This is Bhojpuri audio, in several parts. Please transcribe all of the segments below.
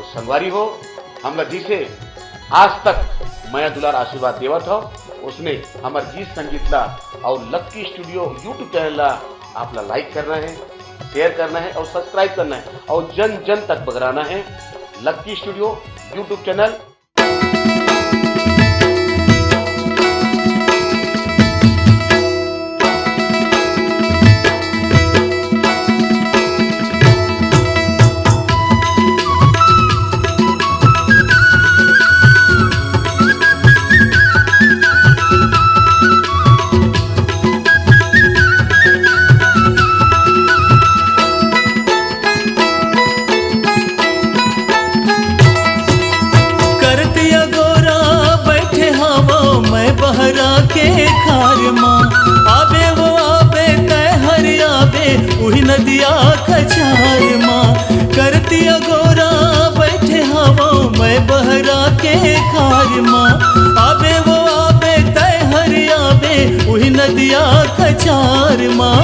तो संगवारी हो हमला जिसे आज तक माया दुलार आशीर्वाद देवत हो उसने हमारे गीत संगीत ला और लक्की स्टूडियो यूट्यूब चैनल ला आपला लाइक करना है, शेयर करना है और सब्सक्राइब करना है और जन जन तक बगराना है लक्की स्टूडियो यूट्यूब चैनल। आबे वो आबे तय हर आबे उही नदिया कछार माँ करतिया गोरा बैठे हवा मैं बहरा के खार माँ आबे वो आबे तय हर आबे उही नदिया कछार माँ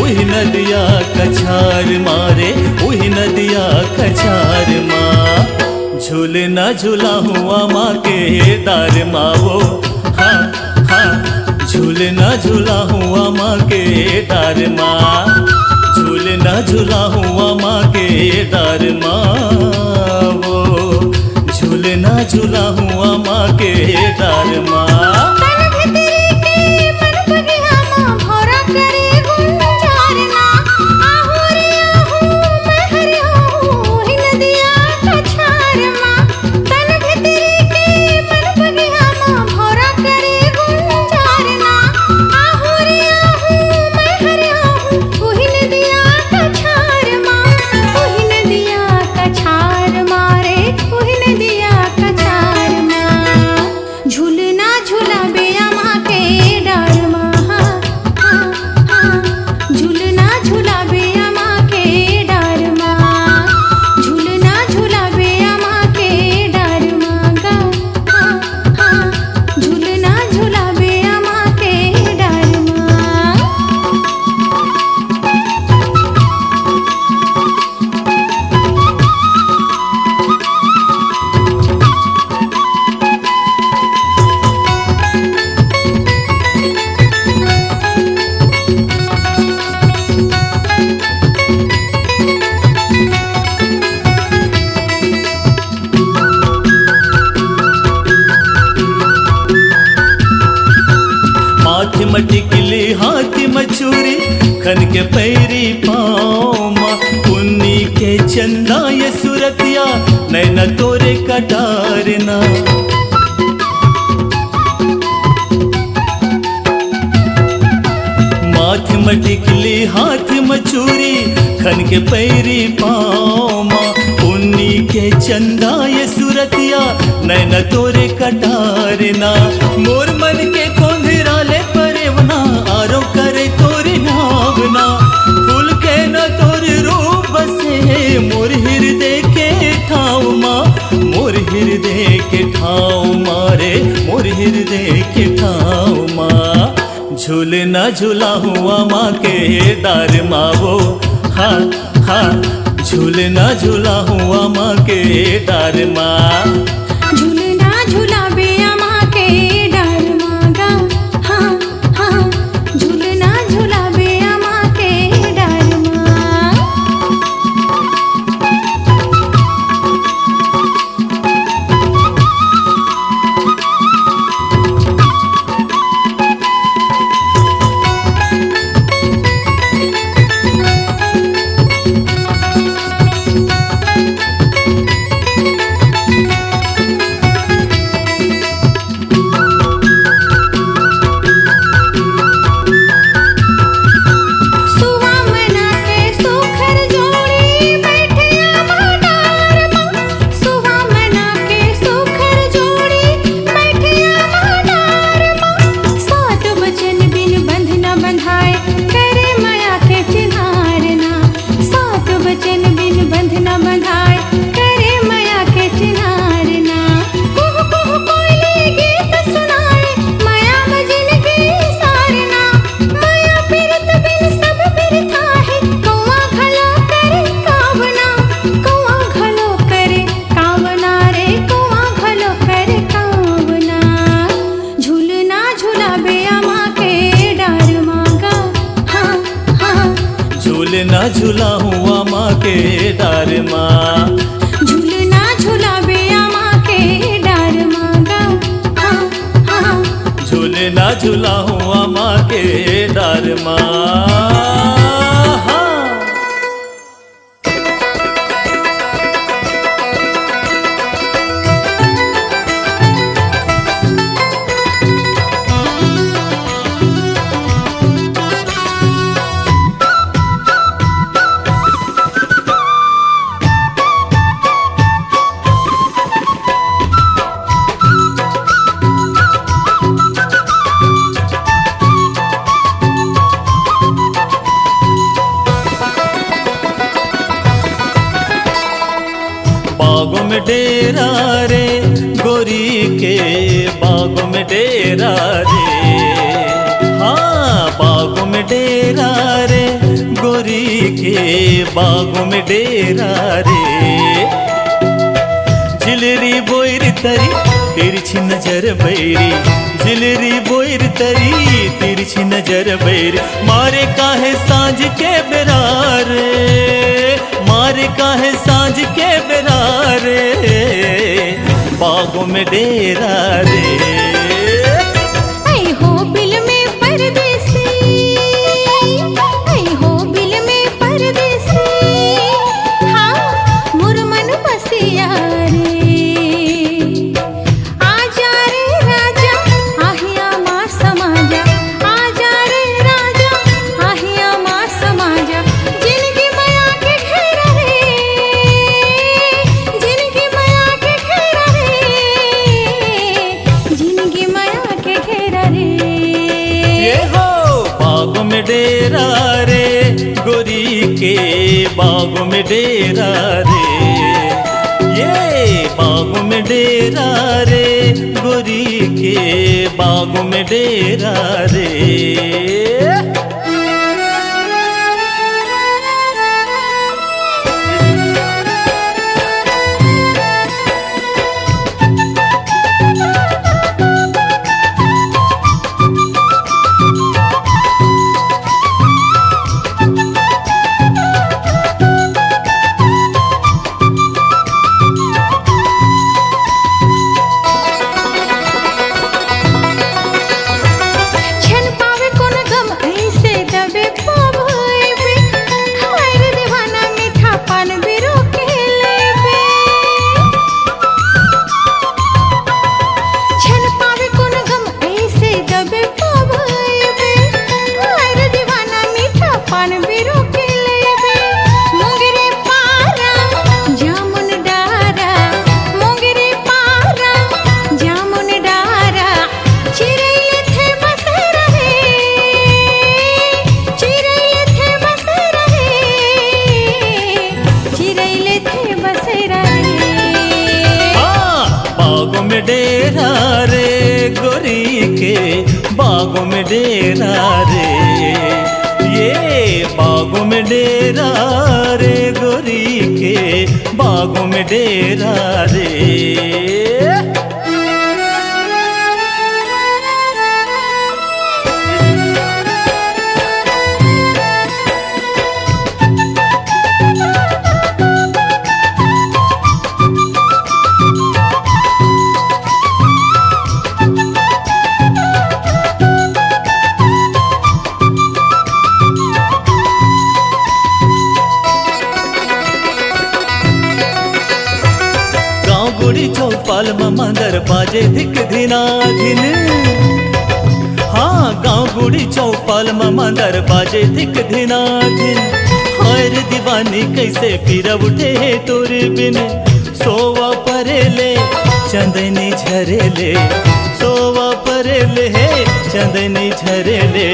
उही नदिया कछार मारे उही नदिया कछार माँ झूलना झूला हुआ माँ के दार माँ वो हाँ हाँ झूलना झूला हुआ माँ के डार माँ झूलना झूला हुआ माँ के डार माँ वो झूलना झूला हुआ माँ के डार माँ। मटिकली हाथी मचूरी खन के पैरी पाँव माँ पुन्नी के चंदा ये सुरतिया नैना तोरे कटारना माथ मटिकली हाथ मचूरी खन के पैरी पाँव माँ पुन्नी के चंदा ये सुरतिया नैना तोरे कटारना मोर मन के खोंधरा ले आरो करे तोरी नावना फूल के न तोरी रूप बसे मोर हृदय के ठाव माँ मोर हृदय के ठाव मारे मोर हृदय के ठाव माँ झूलना झूला हुआ माँ के दार माँ वो हाँ हाँ झूलना झूला हुआ माँ के दार माँ। झूलाऊं आमा के डार माँ। झूलना झूलावे आमा के डार माँ गाँव, हाँ हाँ। झूलना झूलाऊं आमा के डार माँ। बागों में डेरा रे गोरी के बागों में डेरा रे, हाँ बागों में डेरा रे गोरी के बागों में डेरा रे। जिलरी बोयर तरी तिरछी नजर बैरी, जिलरी बोयर तरी तिरछी नजर बैरी। मारे काहे सांझ के बेरार, मारे काहे सांझ के बेरार, बागों में डेरा रे। ऐ हो बिल में परदेसी, ऐ हो बिल में परदेसी, हाँ मुरमन बसिया रे। आजा रे राजा आहिया माँ समाजा, आजा रे राजा आहिया माँ समाजा। जिनकी माया के घेरा रे, जिनकी माया के घेरा रे, जिनकी माया के घेरा रे। ये हो बागों में डेरा रे गोरी के बागों में डेरा रे, ये बागों में डेरा रे गोरी के बागों में डेरा रे। छन पावे कोन गम ऐसे दबे पावे, हाय रे दीवाना मीठा पान भी रोके लेबे। छन पावे कोन गम ऐसे दबे पावे, हाय रे दीवाना मीठा पान भी रोके लेबे। मोंगरे पारा जामुन डारा, मोंगरे पारा जामुन डारा। चिरैले थे बसे रहे, चिरैले थे बसे रहे, चिरैले थे बसे रहे। बागों में डेरा रे गोरी के बागों में डेरा रे, ये बागों में डेरा रे गोरी के बागों में डेरा रे। गुड़ी चौपाल मंदर बाजे धिक धिना धिन, हाँ गाँव गुड़ी चौपाल मंदर बाजे धिक धिना धिन। हर दीवानी कैसे फिर उठे तोरे बिन, सोवा परेले चंदनी झरेले, सोवा परेले चंदनी झरेले।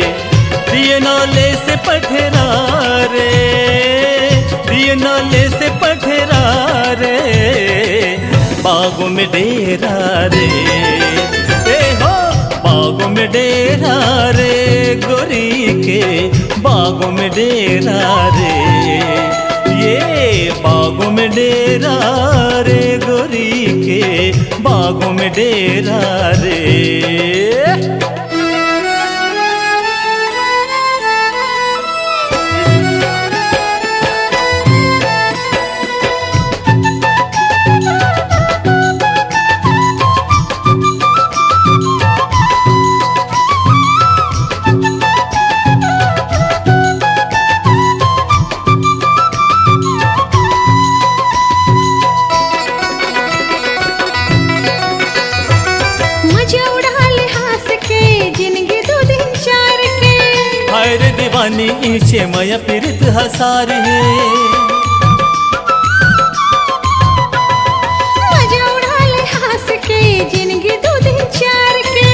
दिए नाले से पठेरा रे, दिए नाले से पठेरा रे, बागों में डेरा रे। ए हो बागों में डेरा रे गोरी के बागों में डेरा रे, ये बागों में डेरा रे गोरी के बागों में डेरा रे। दीवानी इचे मया पीरित हसार है मजा उड़ाल हंस के जिंदगी दो दिन चार के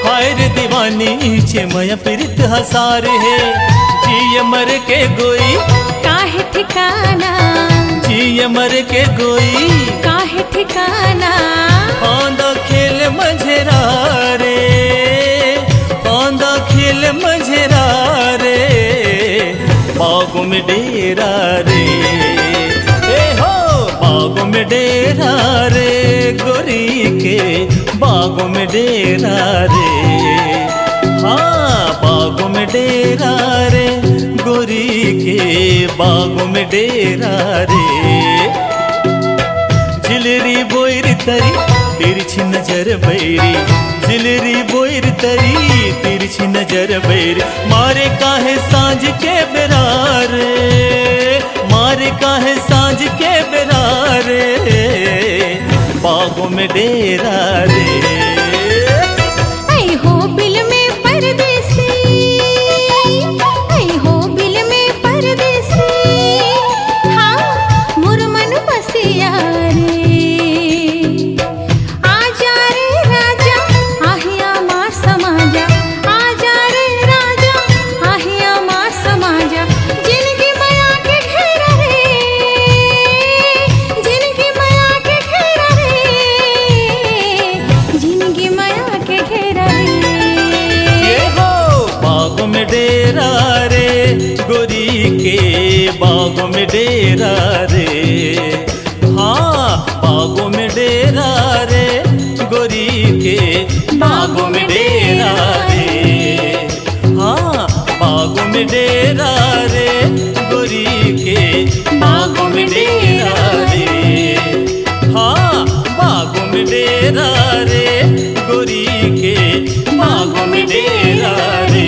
हाय रे दीवानी इचे मया पीरित हसार है जिय मर के गोई काहे ठिकाना जिय मर के गोई काहे ठिकाना आंदा खेल मझेरा रे आंदा खेल मझेरा रे बागों में डेरा रे ए हो बागों में डेरा रे गोरी के बागों में डेरा रे हाँ बागों में डेरा रे गोरी के बागों में डेरा रे झिलरी बोयर तरी तिरछी नजर बैरी झिलरी बोयर तरी तिरछी नजर बैरी मारे काहे सांझ के बेरार मारे काहे सांझ के बेरार बागों में डेरा रे आई हो बिल में परदेसी आई हो बिल में परदेसी हाँ मुरमन बसिया रे आजा रे राजा आहिया माँ समाजा आजा रे राजा आहिया माँ समाजा जिंदगी माया के घेरा रे जिंदगी माया के घेरा रे जिंदगी माया के घेरा रे ये हो बागों में डेरा रे गोरी के बागों में डेरा रे हाँ बागों में डेरा रे गोरी के बागों में डेरा रे हाँ बागों में डेरा रे गोरी के बागों में डेरा रे हाँ बागों में डेरा रे गोरी के बागों में डेरा रे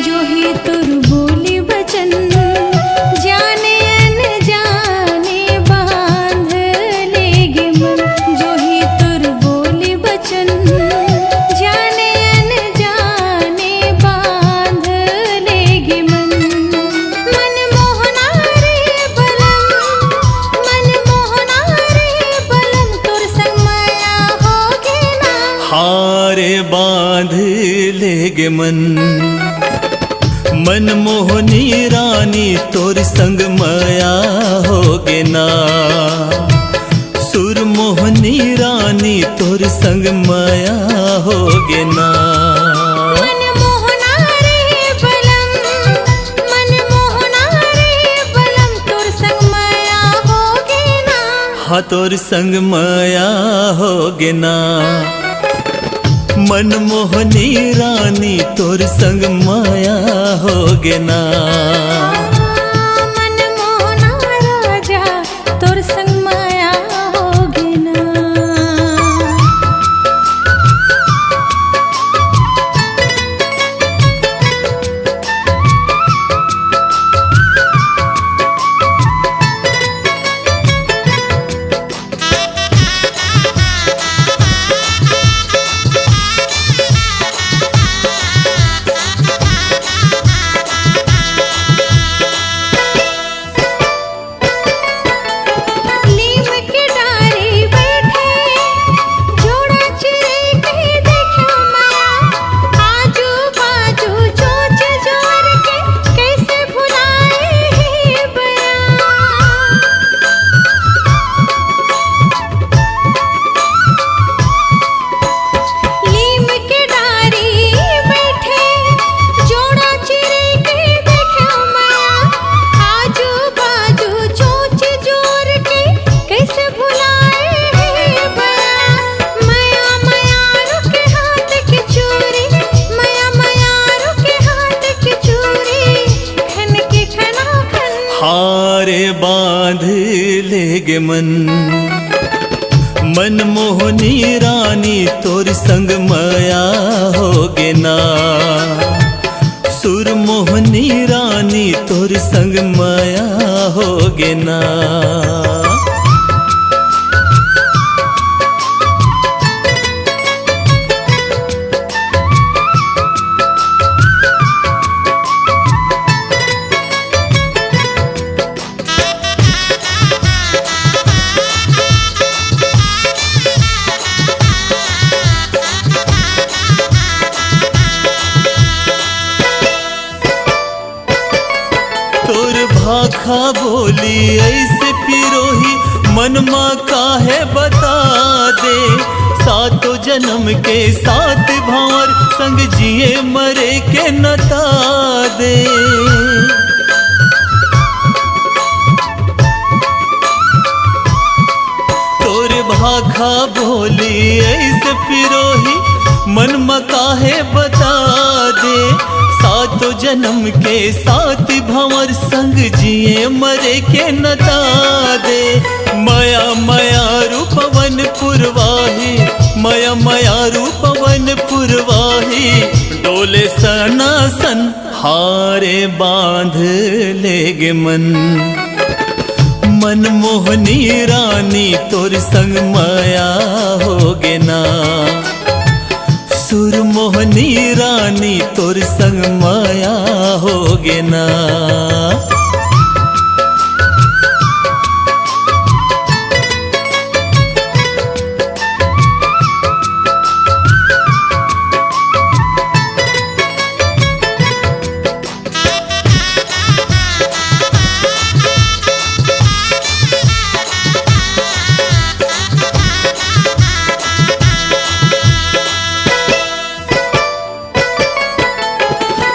जो ही तुर बोली बचन जाने अनजाने बांध लेगे मन जो ही तुर बोली बचन जाने अनजाने बांध लेगे मन मन मोहना रे बलम मन मोहना रे बलम तुर संग माया होगे ना हारे बांध लेगे मन मन मोहनी रानी तोर संग माया होगे ना सुर मोहनी रानी तोर संग माया होगे ना मन मोहना रे बलम मन मोहना रे बलम तुर संग माया होगे ना हाँ तोर संग माया होगे ना मन मोहनी रानी तोर संग माया होगे ना मन मोहना राजा तुर संग माया होगे ना नीम के डारी बैठे जोड़ा चिरे कहीं देखो माया आजू बाजू चोच जोर के कैसे भुलाए ही बया नीम के डारी बैठे जोड़ा चिरे कहीं देखो माया आजू बाजू चोच जोर के कैसे भुलाए ही बया माया माया रुके हाथ की चूरी माया माया रुके हाथ की चूरी खन के खना खन हारे बांध लेगे मन मनमोहनी रानी तोर संग माया होगे ना। सुरमोहनी रानी तोर संग माया होगे ना। तोर भाखा बोली ऐसे पिरोही मनमा काहे बता दे। सातों जन्म के साथ भावर संग जिए मरे के नता दे। तोर भाखा बोली ऐसे पिरोही मनमा काहे बता दे। सातों जन्म के साथ भंवर संग जिए मरे के नता दे। माया माया रूपवन पुरवाही, माया माया रूपवन पुरवाही। डोले सनासन हारे बांध लेगे मन। मनमोहनी रानी तोर संग माया होगे ना। सुरमोहनी रानी तोर संग माया होगे ना।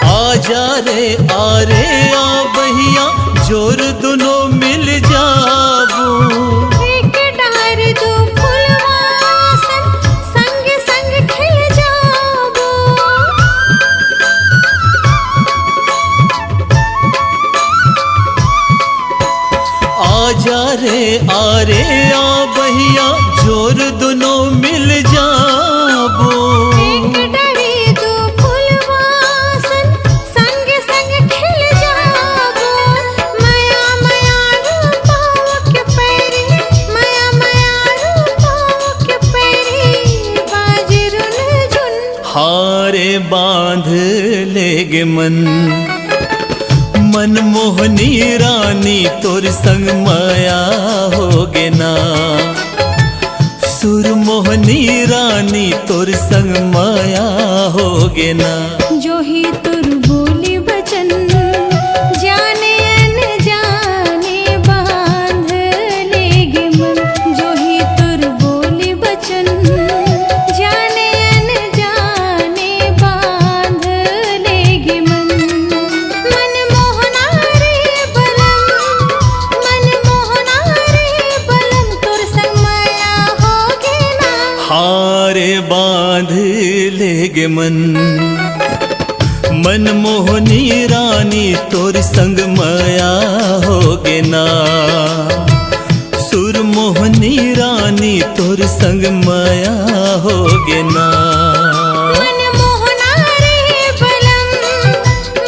आजा रे आ रे आ बहिया जोर दोनों मिल जाबो। एक डार दो फुलवासन संग संग खिल जाबो। आजा रे आ बहिया जोर दोनों मिल जाबो। एक डारी दो फुलवासन संग संग खिल जाबो। माया माया रूपाव के पैरी, माया माया रूपाव के पैरी। बाजरुन झुन हारे बांध लेगे मन। मनमोहनी रानी तोर संग माया होगे ना। सुरमोहनी रानी तोर संग माया होगे ना। जो ही तुर बोली बचन जाने अनजाने बांध लेगे मन। जो ही तुर बोली बचन जाने अनजाने बांध लेगे मन। मनमोहना रे बलम, मनमोहना रे बलम तुर संग माया होगे ना। हारे बांध लेगे मन। मनमोहनी रानी तोर संग माया होगे ना। सुरमोहनी रानी तोर संग माया होगे ना। मनमोहना रे बलम,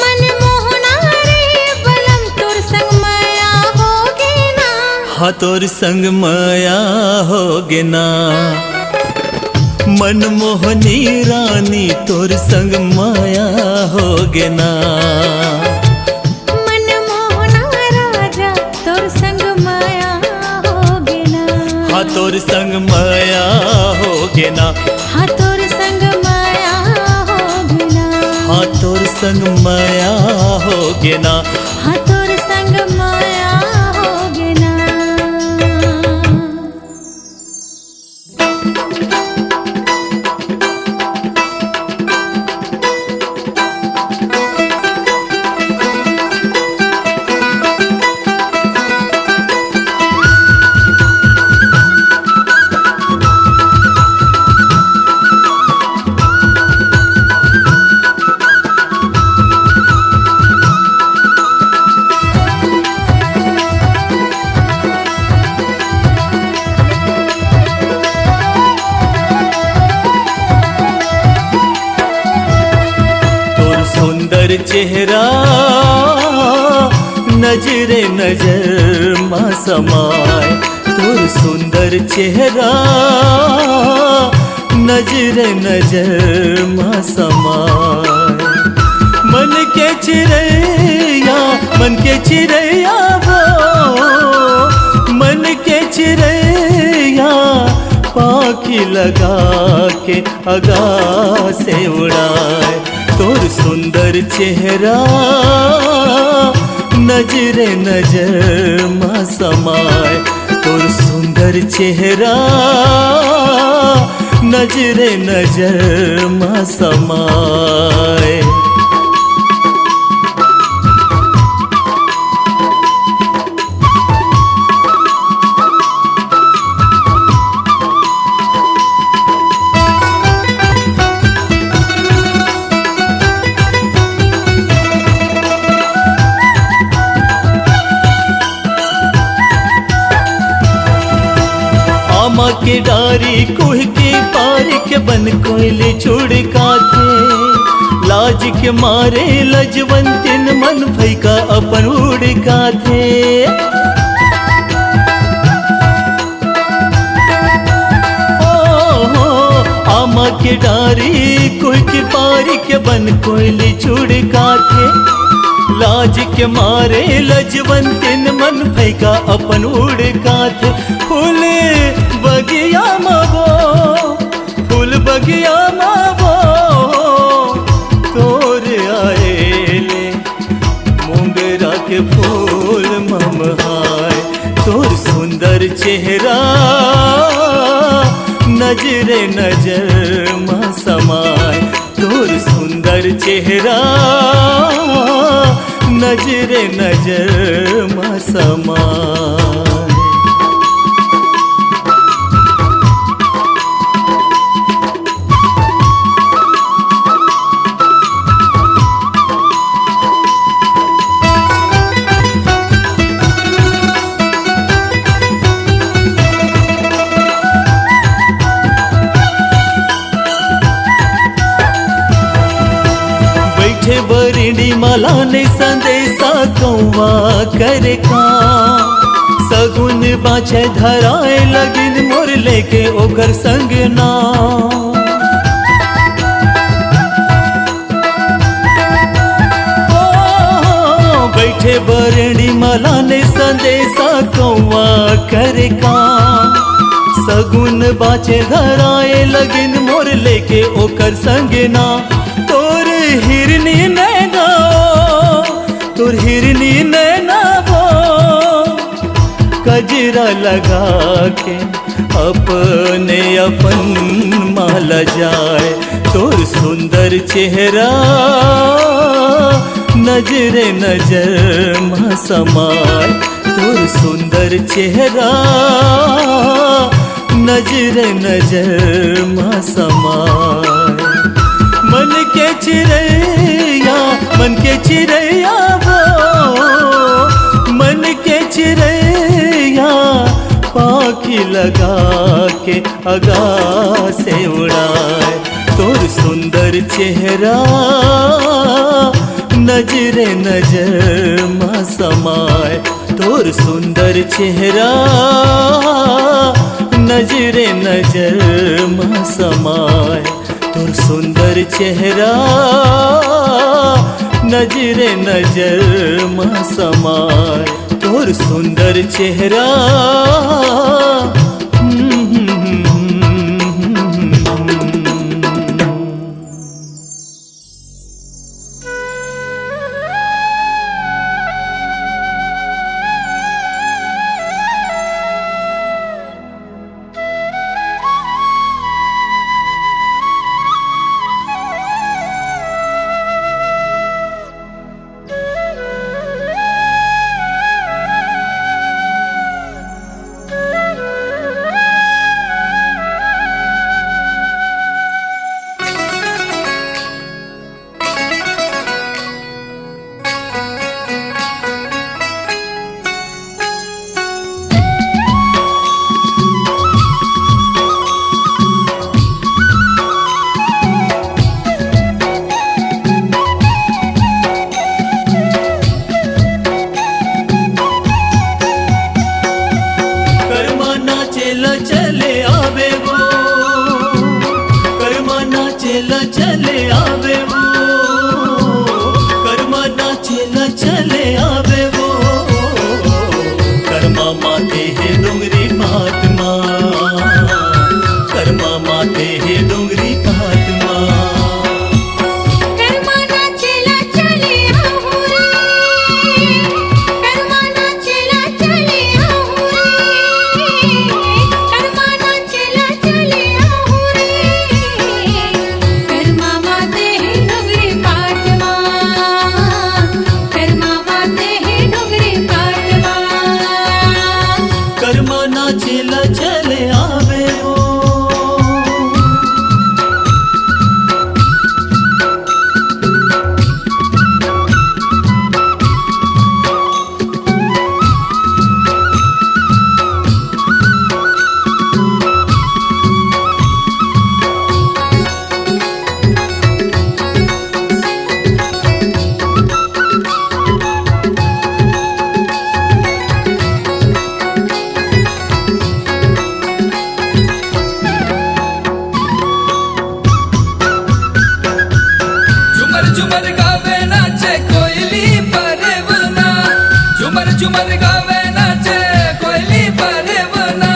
मनमोहना रे बलम तुर संग माया होगे ना। हाँ तोर संग माया होगे ना। मनमोहनी रानी तोर संग माया होगे ना। मनमोहना राजा तुर संग माया होगे ना। हाँ तोर संग माया होगे ना। हाँ तुर संग माया होगे ना। हाँ तोर संग माया होगे ना। हाँ तुर संग माया होगे ना। चेहरा नजरे नजर माँ समाए, तोर सुंदर चेहरा नजरे नजर माँ समाए। मन के चिड़ैया, मन के चिड़ैया वो, मन के चिड़ैया पाखी लगा के आगा से उड़ाए, तोर सुंदर चेहरा नजरे नजर माँ समाए, तोर सुंदर चेहरा नजरे नजर माँ समाए। आमा के डारी कोह के पार के बन कोयले चुड़का थे, लाज के मारे लजवंतिन मन भैका अपन उड़का थे। आमा के डारी कोह के पार के बन कोयले चुड़का थे, लाज के मारे लजवंतिन मन भैका अपन उड़का थे। फूल बगिया मावो, फूल बगिया मावो तोर आएले, मोगरा के फूल ममहाय, तोर सुंदर चेहरा नजरे नजर माँ समाए, तोर सुंदर चेहरा नजरे नजर माँ समाए। बरिंडी माला ने संदेशा कौवा करे का, सगुन बाछे धराए लगिन मोर लेके ओकर संग ना। बैठे बरिंडी माला ने संदेशा कौवा करे का, सगुन बाछे धराए लगिन मोर लेके ओकर संग ना। तोर हिरनी नैना, तोर हिरनी नैना वो कजरा लगा के अपने अपन माला जाए, तोर सुंदर चेहरा नजरे नजर माँ समाए, तोर सुंदर चेहरा नजरे नजर माँ समाए। मन के चिड़ैया, मन के चिड़ैया वो, मन के चिड़ैया पाखी लगा के आगा से उड़ाए, तोर सुंदर चेहरा नजरे नजर माँ समाए, तोर सुंदर चेहरा नजरे नजर माँ समाए, तोर सुंदर चेहरा नजरे नजर माँ समाए, तोर सुंदर चेहरा। झुमर गावे नाचे कोयली परवना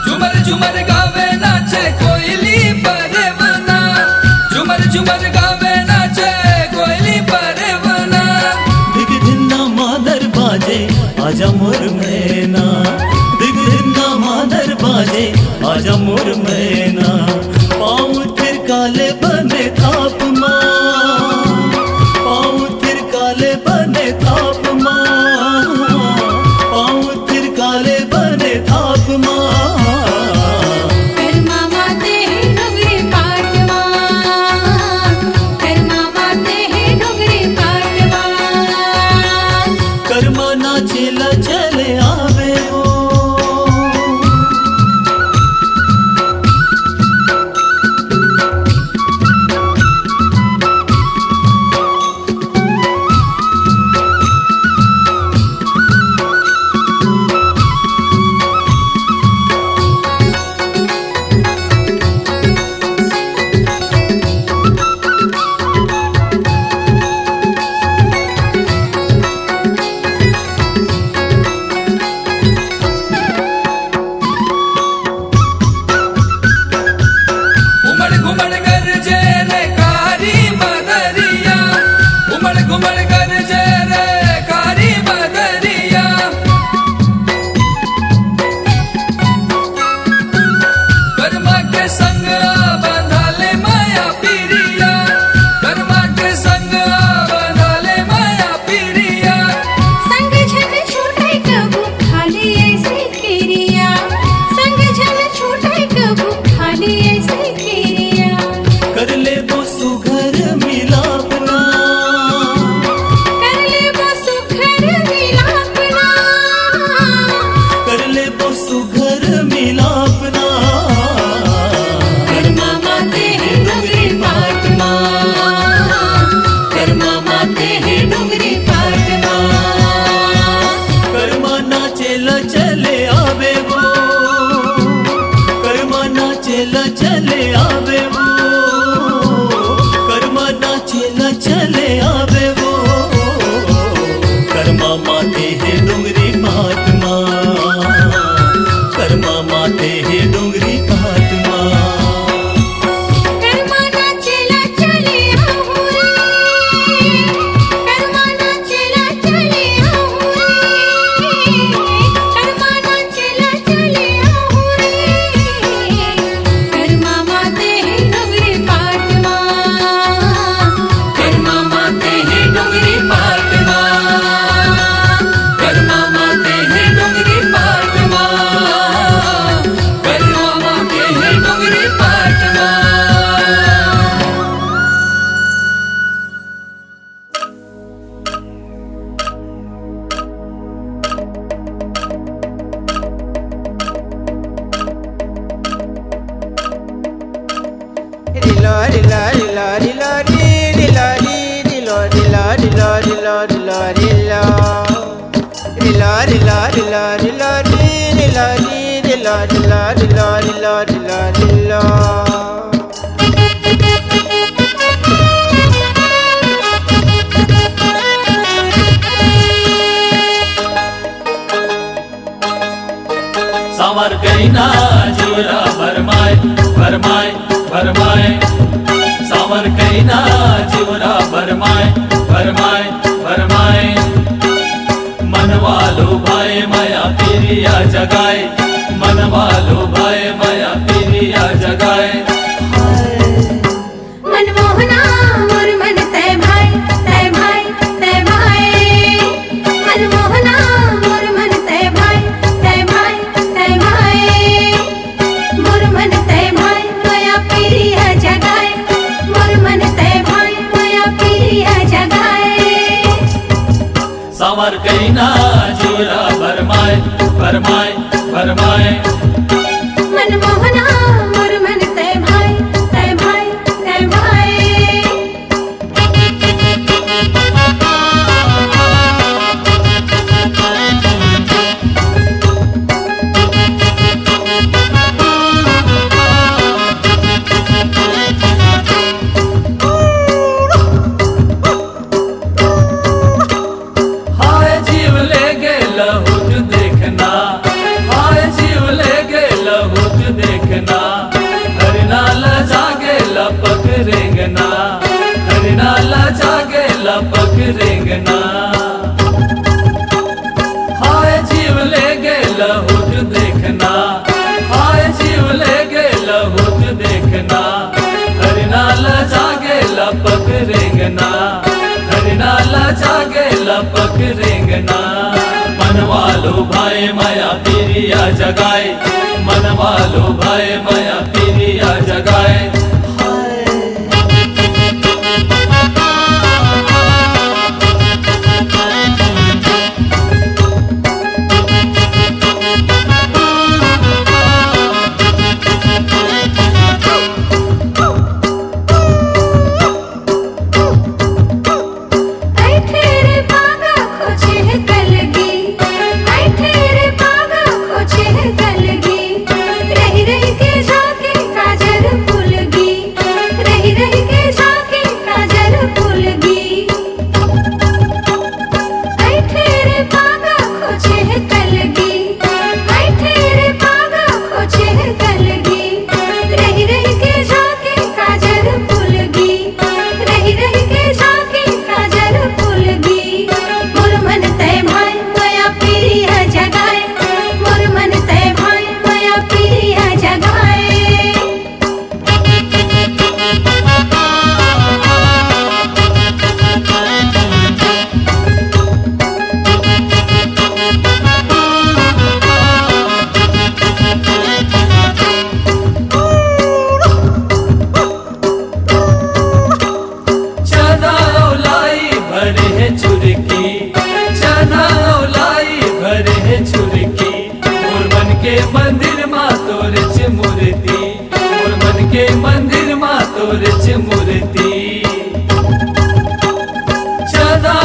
झुमर झुमर गावे नाचे कोयली परवना झुमर झुमर गावे नाचे कोयली परवना दिग धिन्ना मादर बाजे आजा मोर मैना दिग धिन्ना मादर बाजे आजा मोर मैना पाँव फिर काले बने थाप माँ पाँव फिर काले बने थाप माँ पाँव फिर काले बने थाप माँ कर मामा ते डोगरी पाट माँ कर मामा ते डोगरी पाट माँ कर्मा नाचेला चले आवे वो उमड़ घुमड़ गरजे रे कारी बदरिया उमड़ घुमड़ गरजे रे कारी बदरिया कर्मा के संग बंधाले माया पीरिया कर्मा के संग बंधाले माया पीरिया संग झन छूटे कबू खाली ऐसे किरिया संग झन छूटे कबू खाली ऐसे किरिया कर ले वो सुघर मिलापना कर ले वो सुखर मिलापना कर ले वो सुघर मिलापना कर मामा ते डोगरी पाट माँ कर मामा ते डोगरी पाट माँ कर्मा नाचेला चले आवे वो कर्मा नाचेला चले आवे वो कर्मा नाचेला चले आवे वो कर्मा माते है डोंगरी महात्मा कर्मा माते है डोंगरी महात्मा कर्मा नाचेला चले आहू रे कर्मा नाचेला चले आहू रे कर्मा नाचेला चले आहू रे कर्मा माते डोगरी पाट माँ कर्मा माते डोगरी पाट माँ कर्मा माते है डोंगरी पाट माँ कर्मा माते है डोंगरी पाट माँ सावर करीना जोरा भरमाए भरमाए भरमाए सावर करीना जोरा भरमाए भरमाए भरमाए मनवालो भाई माया पीरिया जगाए मनवालो भाई माया पीरिया जगाए मनमोहना मोर मन तय भाई तय भाई तय भाई मनमोहना मोर मन तय भाई तय भाई तय भाई मोर मन तय भाई माया पीरिया जगाए मोर मन तय भाई माया पीरिया जगाए सावर करीना जोरा भरमाए भरमाए भरमाए मनमोहना मोर मन तय भाई तय भाई तय भाई रेंगना हाय जीव ले गेला हुत देखना हाय जीव ले गेला हुत देखना हरिनाला जागेला पग रेंगना हरिनाला जागेला पग रेंगना मनवालो भाई माया पीरिया जगाए मनवालो भाई माया पीरिया जगाए मंदिर मा तोरच मूर्ति मोर मन के मंदिर मा तोरच मूर्ति चना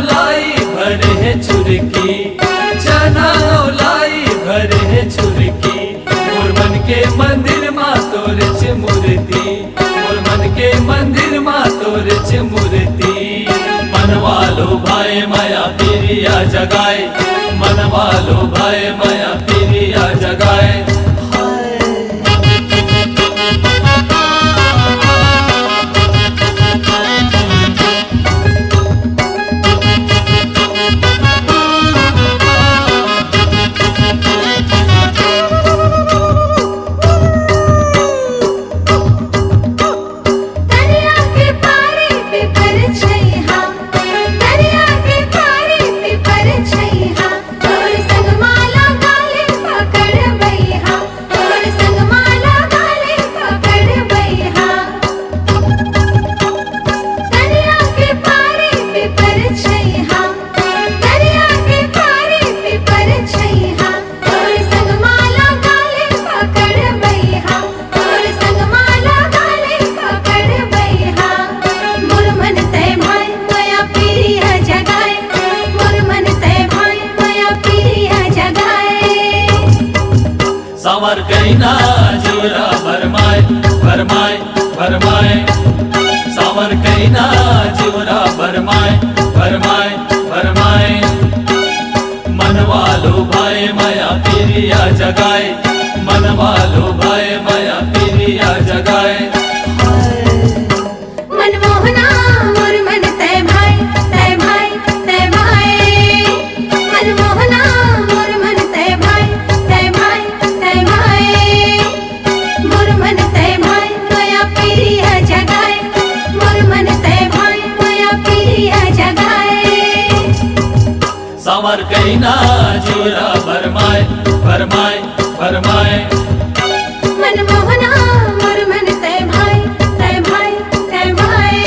लाई भरे है चुरकी चना लाई भरे है चुरकी मोर मन के मंदिर मा तोरच मूर्ति मोर मन के मंदिर मा तोरच मूर्ति मनवालो भाई माया पीरिया जगाए मनवालो भाई माया पीरिया जगाए सावर कईना जीवरा भरमाए भरमाए भरमाए सावर कईना जीवरा भरमाए भरमाए भरमाए मनवालो भाई माया पीरिया जगाए मनवालो भाई माया पीरिया जगाए मनमोहना मोर मन तय भाई तय भाई तय भाई मनमोहना मोर मन तय भाई तय भाई तय भाई मोर मन तय भाई माया पीरिया जगाए मोर मन तय भाई माया पीरिया जगाए सावर कईना जीवरा भरमाए भरमाए भरमाए मनमोहना मोर मन तय भाई तय भाई तय भाई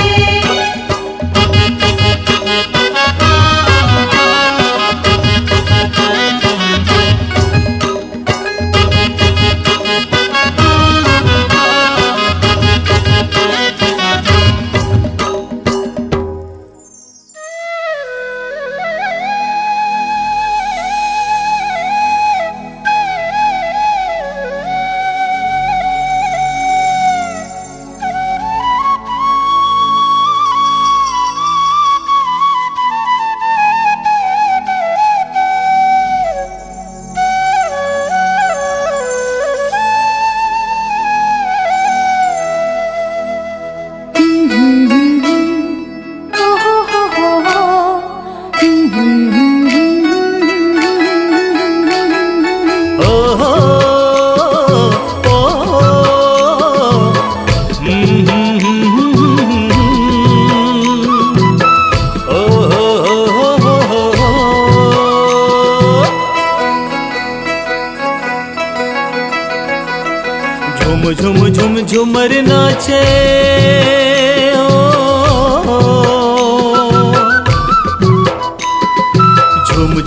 झुमर नाचे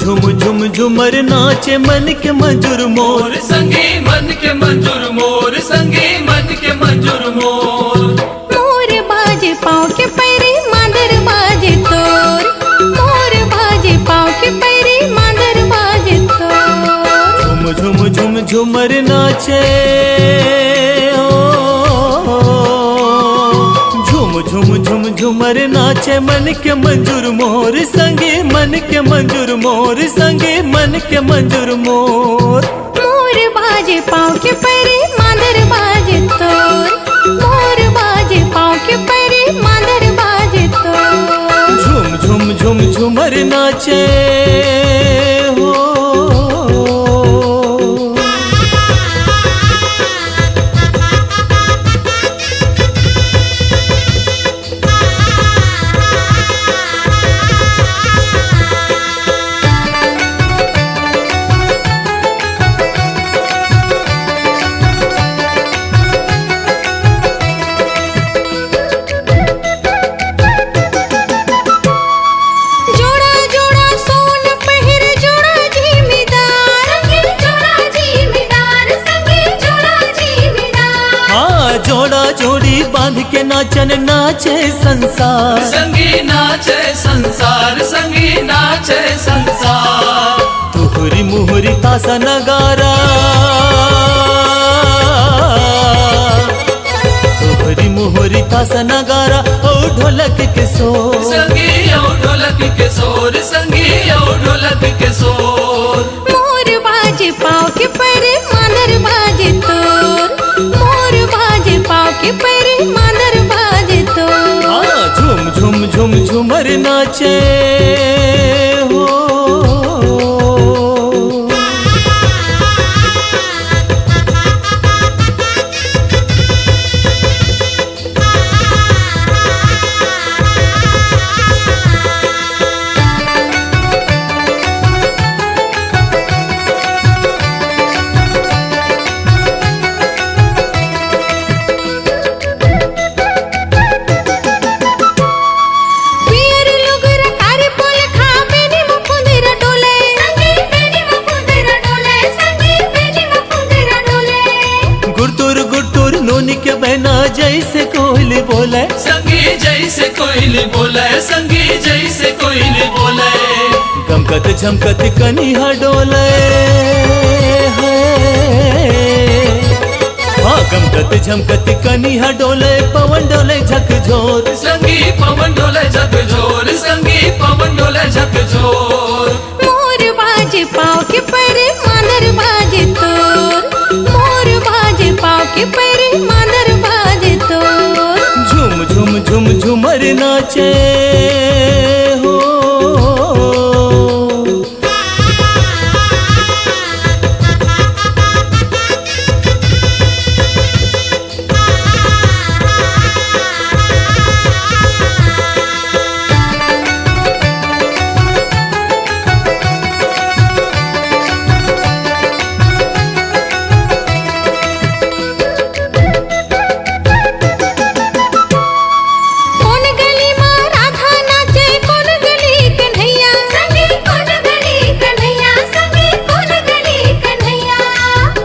झुम झुमर नाचे मन के मंजूर मोर मोर संगी मन के मंजूर मोर संगी मन के मंजूर मोर मोर बाजे पाँव के पैरे मांदर बाजे तोर मोर बाजे पाँव के पैरे मांदर बाजे तोर झुम झुमर नाचे झुम झुमर नाचे मन के मंजूर मोर संगे मन के मंजूर मोर संगे मन के मंजूर मोर मोर बाजे पाँव के पैरे मांदर बाजे तोर मोर बाजे पाँव के पैरे मांदर बाजे तोर झुम झुमर नाचे हो जोड़ी बांध के नाचन नाचे संसार संगी नाचे संसार संगी नाचे संसार तुहरी मुहरी तासा नगारा तुहरी मुहरी तासा नगारा ओ ढोलक के सोर संगी ओ ढोलक के सोर संगी ओ ढोलक के सोर मोर बाजे पाँव के पैरे मांदर बाजे तोर मोर बाजे पाँव के पैरे मांदर बाजे तोर झुम झुमर नाचे हो के बहना जैसे कोयल बोले संगी जैसे कोयल बोले संगी जैसे कोयल बोले गमकत झमकत कनिहा डोले हाँ गमकत झमकत कनिहा डोले पवन डोले झकझोर संगी पवन डोले झकझोर संगी पवन डोले झकझोर मोर बाजे पाँव के पैरे मांदर बाजे तोर मोर बाजे पाँव के पैरे मांदर बाजे तोर झुम झुमर नाचे हो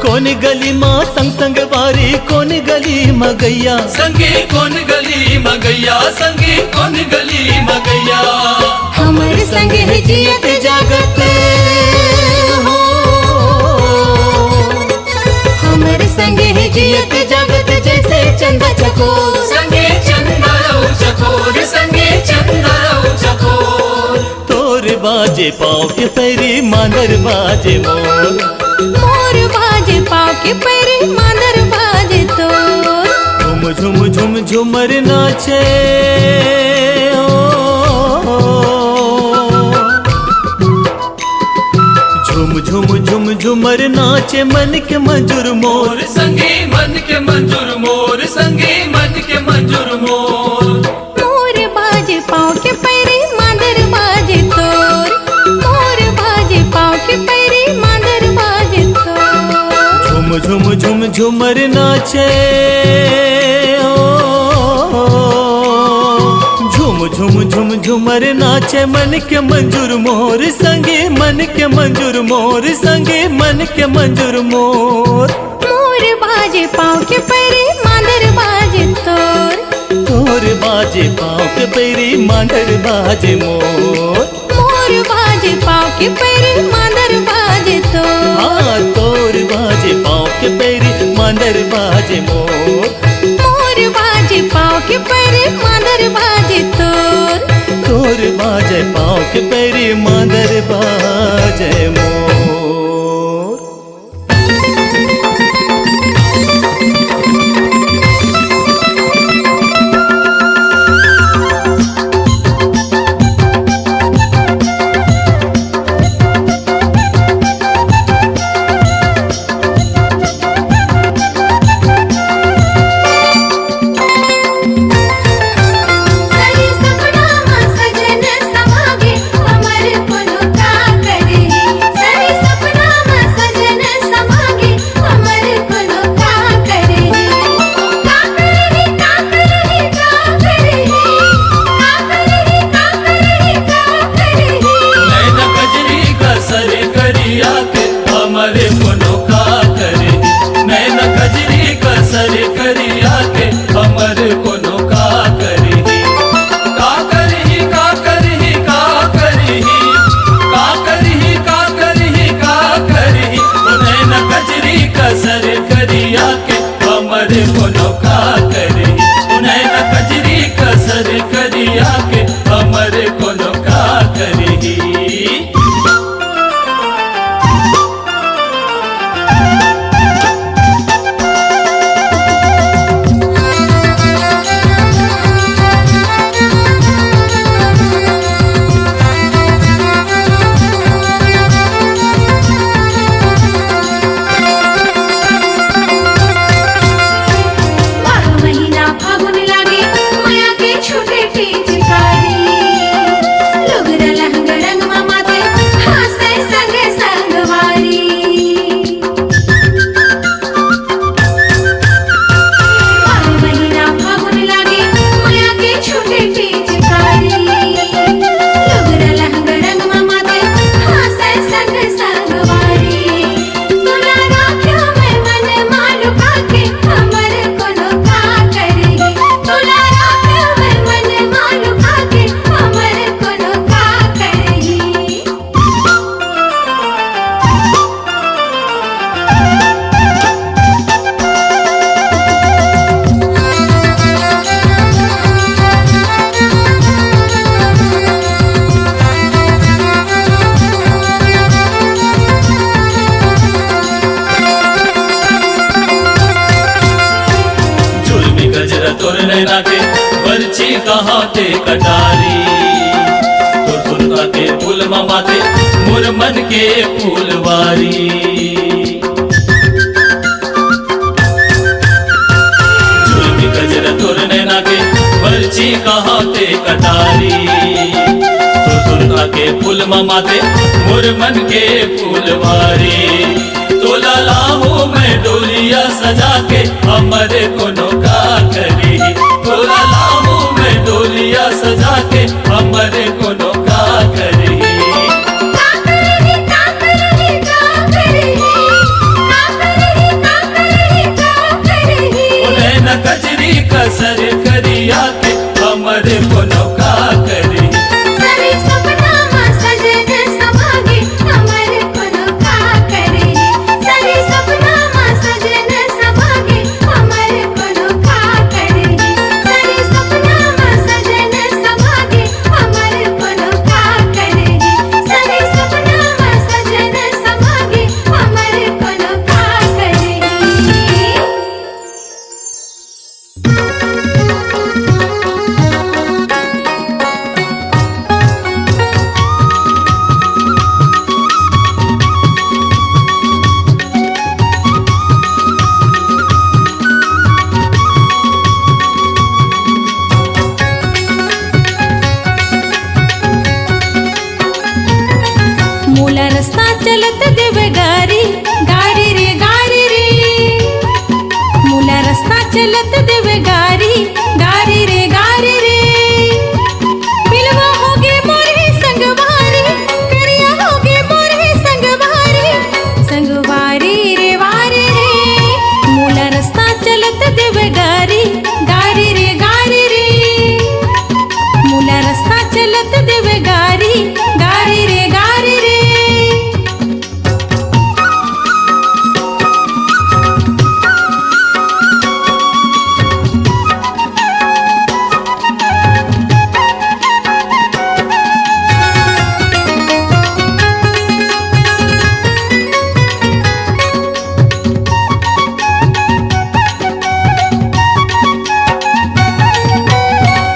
कौन गली माँ संग संग वारी कौन गली मगैया संगी कौन गली मगैया संगी कौन गली मगैया हमर संग है जियत जागत हो हमर संग है जियत जागत जैसे चंदा चकोर संगी चंदा रहो चकोर संगी चंदा रहो चकोर तोर बाजे पाँव के पैरी मांदर बाजे मोर मोर बाजे पाँव के पैरे मांदर बाजे तोर झुम झुमर नाचे झुम झुमर नाचे मन के मंजूर मोर मोर संगी मन के मंजूर मोर संगी मन के मंजूर मोर मोर बाजे पाँव के पैरे मांदर बाजे तोर मोर बाजे पाँव के पैरे मांदर बाजे तोर झुम झुमर नाचे झूमर नाचे मन के मंजूर मोर संगे मन के मंजूर मोर संगे मन के मंजूर मोर। मोर बाजे पाँव के पैरे मांदर बाजे तोर। तोर बाजे पाँव के पैरी मांदर बाजे मोर। मोर बाजे पाँव के पैरे मांदर बाजे तोर। हाँ तोर बाजे पाँव के पैरी मांदर बाजे मोर। मोर बाजे पाँव के पैरे मांदर बाजे तोर। तोर बाजे पाँव के पैरी मांदर बाजे मोर। सही सपना मा सजन समागे हमर कोनो का करे। सही सपना मा सजन समागे हमर कोनो का करे। का करे का करे का करे। का करे का करे का करे। नैन कजरी का सर करिया के हमारे कोनो का करे। नैन कजरी का सर करिया के हमारे कोनो का करे। का करही का करही का करही का करही का करही का करही नैन कजरी का सर करिया के हमारे कोनो का करे। नैन कजरी का सर करिया के हमारे कोनो का करही। माघ महीना फागुन लागे माया के छोटे पिचकारी। लुगरा लहंग रंग मा माथे हासे संगे संगवारी। माघ महीना फागुन लागे माया के छोटे पिचकारी। लुगरा लहंग रंग मा माथे हासे संगे संगवारी। तुला राख्यो मैं मन मालू काके हमर कोनो का करे। तुला राख्यो मैं मन मालू काके हमर कोनो का करे। जुल्मी गजरा तोर नैना के बरछी कहाँ ते कटारी। तोर सुरता के फूल माथे मोर मन के फूलवारी। जुल्मी गजरा तोर नैना के बरछी कहाँ ते कटारी। तोर सुरता के फूल माथे मोर मन के फूलवारी। तोला लाहू मैं डोलिया सजा के हमरे कोनो का करी। तोला लाहू मैं डोलिया सजा के हमरे कोनो का करी। का करे का करे का करे। का करे का करे का करे। नैन कजरी का सर करिया के हमरे कोनो का करी। सही सपना मा सजन समागे हमर कोनो का करे। सही सपना मा सजन समागे हमर कोनो का करे। सही सपना मा सजन समागे हमर कोनो का करे। सही सपना मा सजन समागे हमर कोनो का करे। मूला रस्ता चलत देवे गारी गारी रे गारी रे। मूला रस्ता चलत देवे गारी गारी रे गारी रे। बिलवा हो चलत देव गारी गारी रे गारी रे।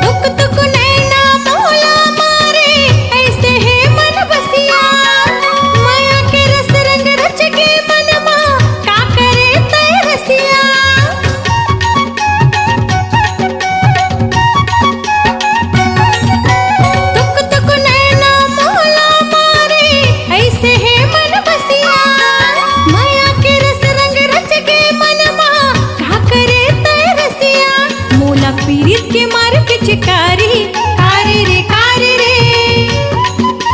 तुक तुक नैना मोला मारे ऐसे है मन बसिया, माया के रस रंग रच के मनमा का करे तै रसिया। तुक तुक नैना मोला मारे ऐसे है मन बसिया, माया के रस रंग रच के मनमा का करे तै रसिया। मोला पीड़ित के मार पिचकारी कारी रे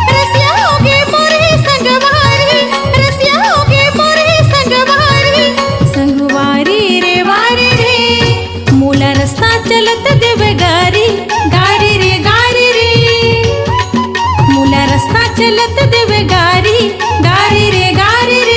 रसिया होगे मोरे संगवारी, रसिया होगे मोरे संगवारी संगवारी रे वारी रे। मोला रास्ता चलत देव गारी गारी रे गारी रे। मोला रास्ता चलत देव गारी गारी रे गारी रे।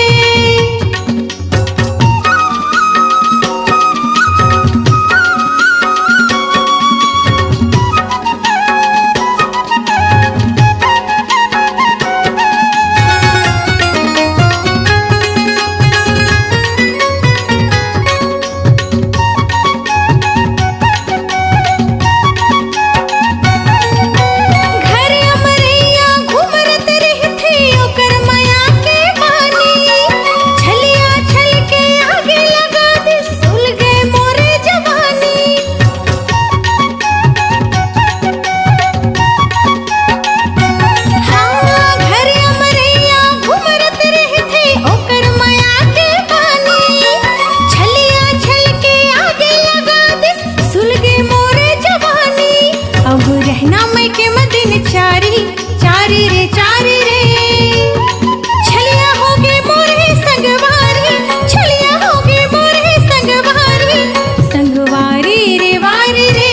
घर अमरैया घूमरत रहथे ओकर माया के बानी, छलिया छल के आगे लगा दे सुल गए मोरे जवानी। हाँ घर अमरैया घूमरत रहथे ओकर माया के बानी, छलिया छल के आगे लगा दे सुल गए मोरे जवानी। अब रहना मैं के मदिन चारी चारी रे छलिया होगे मोरे संगवारी, छलिया होगे मोरे संगवारी संगवारी रे वारी रे।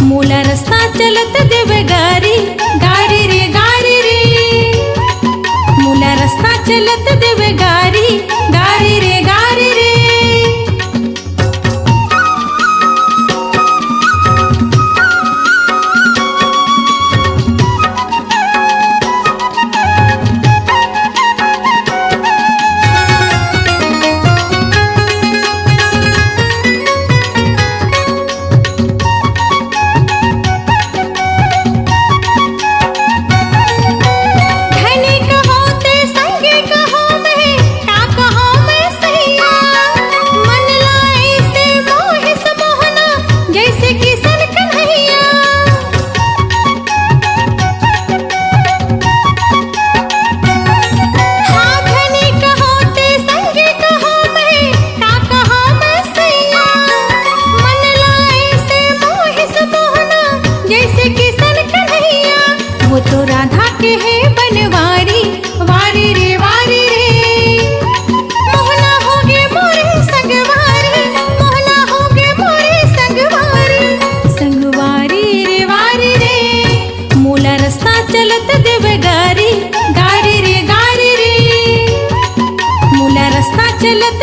मोला रास्ता चलत देव गारी गारी रे गारी रे। मोला रास्ता चलत देव गारी गारी रे गारी रे। धनी कहो ते संगे कहो मैं का कहो मैं सैया, मन लाए से मोहि समोहना जैसे किसन कन्हैया। हाँ धनी कहो ते संगे कहो मैं का कहो मैं सैया, मन लाए से मोहि समोहना जैसे किसन कन्हैया। वो तो राधा के है बनवारी वारी रे मोहना होगे मोरे संगवारी, मोहना होगे मोरे संगवारी संगवारी रे वारी रे। मोला रास्ता चलत देव गारी गारी रे गारी रे। मोला रास्ता चलत